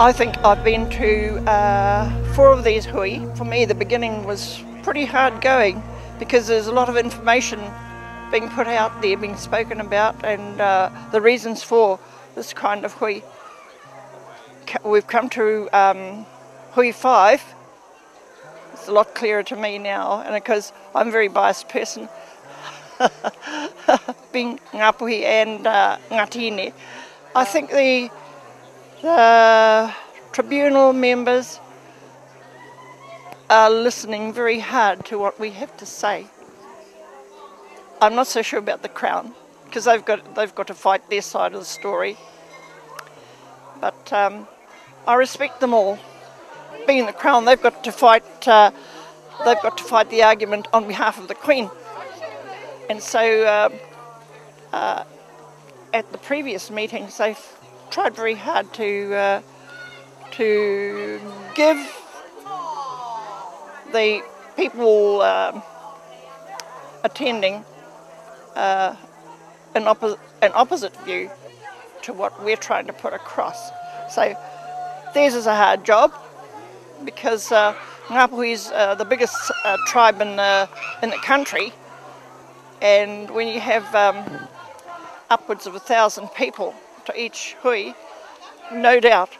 I think I've been to 4 of these hui. For me, the beginning was pretty hard going because there's a lot of information being put out there, being spoken about, and the reasons for this kind of hui. We've come to hui 5. It's a lot clearer to me now, and because I'm a very biased person, being Ngāpuhi and Ngātine. I think the tribunal members are listening very hard to what we have to say. I'm not so sure about the Crown, because they've got to fight their side of the story. But I respect them all. Being the Crown, they've got to fight. They've got to fight the argument on behalf of the Queen. And so, at the previous meetings, they've tried very hard to give the people attending an opposite view to what we're trying to put across. So theirs is a hard job because Ngāpuhi is the biggest tribe in the country, and when you have upwards of 1,000 people to each hui, no doubt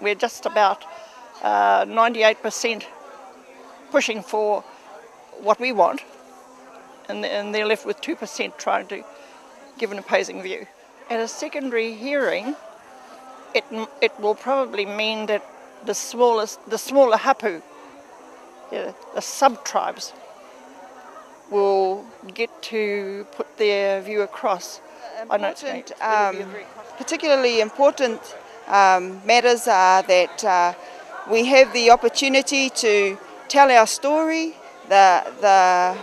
we're just about 98% pushing for what we want, and they're left with 2% trying to give an opposing view. At a secondary hearing, it will probably mean that the smaller hapu, the sub-tribes, will get to put their view across. Particularly important matters are that we have the opportunity to tell our story, the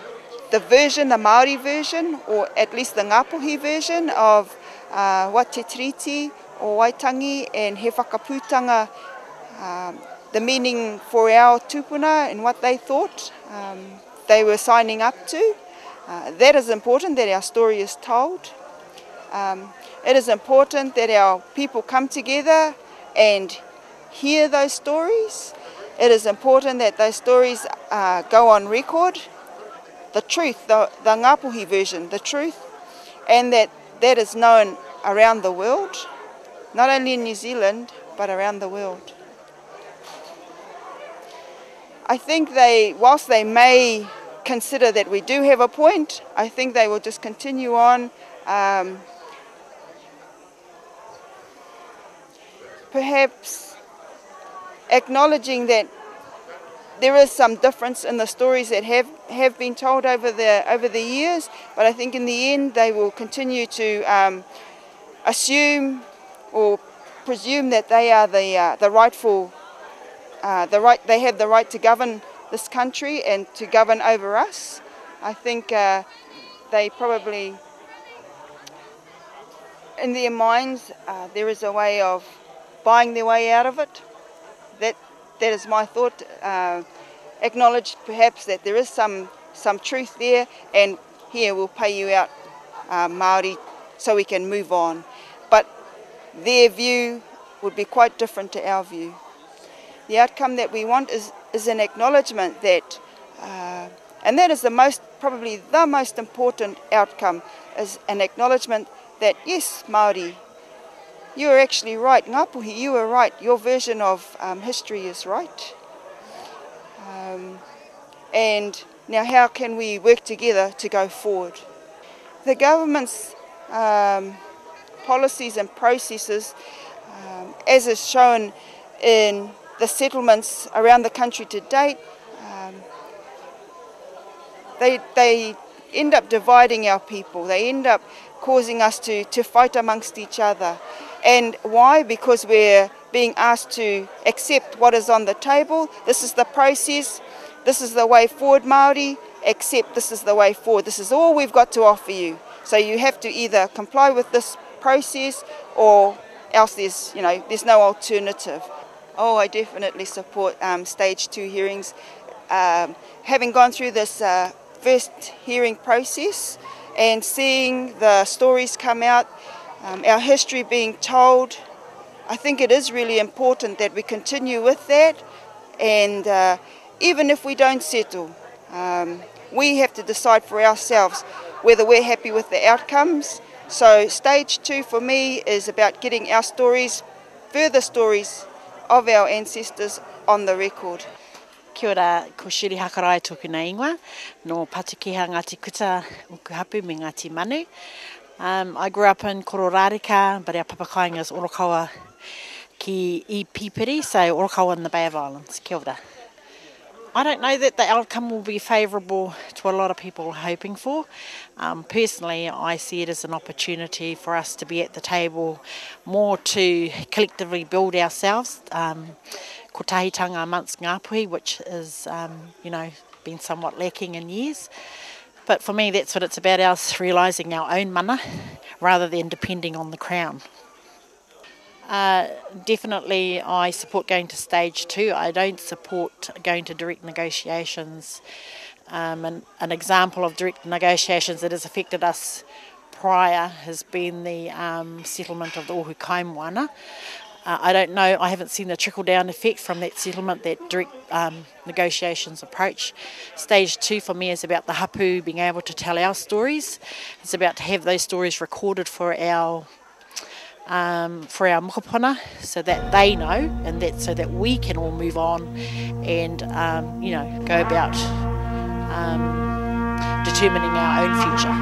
version, the Māori version, or at least the Ngāpuhi version of what te tiriti or Waitangi, and he whakapūtanga, the meaning for our tupuna and what they thought they were signing up to. That is important, that our story is told. It is important that our people come together and hear those stories. It is important that those stories go on record. The truth, the Ngāpuhi version, the truth, and that is known around the world, not only in New Zealand, but around the world. I think whilst they may consider that we do have a point, I think they will just continue on perhaps acknowledging that there is some difference in the stories that have been told over the years, but I think in the end they will continue to assume or presume that they are the rightful, they have the right to govern this country and to govern over us. I think they probably, in their minds, there is a way of buying their way out of it. That is my thought. Acknowledge perhaps that there is some truth there, and here we'll pay you out Māori so we can move on. But their view would be quite different to our view. The outcome that we want is an acknowledgement that, and that is probably the most important outcome, is an acknowledgement that yes, Māori, you are actually right. Ngāpuhi, you are right. Your version of history is right. And now how can we work together to go forward? The government's policies and processes, as is shown in the settlements around the country to date, they end up dividing our people. They end up causing us to fight amongst each other. And why? Because we're being asked to accept what is on the table. This is the process. This is the way forward, Māori. Accept this is the way forward. This is all we've got to offer you. So you have to either comply with this process or else there's no alternative. Oh, I definitely support stage 2 hearings. Having gone through this first hearing process and seeing the stories come out, our history being told, I think it is really important that we continue with that, and even if we don't settle, we have to decide for ourselves whether we're happy with the outcomes. So stage 2 for me is about getting our stories, further stories of our ancestors on the record. Kia ora, ko Shiri Hakarai tōku na ingoa, no Patukiha Ngāti Kuta, Ukuhapu me Ngāti Manu. I grew up in Kororareka, but our papakainga is Orokawa ki I Pipiri, so Orokawa in the Bay of Islands. Kia ora. I don't know that the outcome will be favourable to a lot of people hoping for. Personally, I see it as an opportunity for us to be at the table more to collectively build ourselves. Ko tahitanga amongst Ngāpuhi, which is, been somewhat lacking in years. But for me, that's what it's about, us realising our own mana rather than depending on the Crown. Definitely I support going to stage 2. I don't support going to direct negotiations. An example of direct negotiations that has affected us prior has been the settlement of the Ohu Kaimoana. I don't know, I haven't seen the trickle-down effect from that settlement, that direct negotiations approach. Stage 2 for me is about the hapu being able to tell our stories. It's about to have those stories recorded for our mokopuna, so that they know, and that so that we can all move on and go about determining our own future.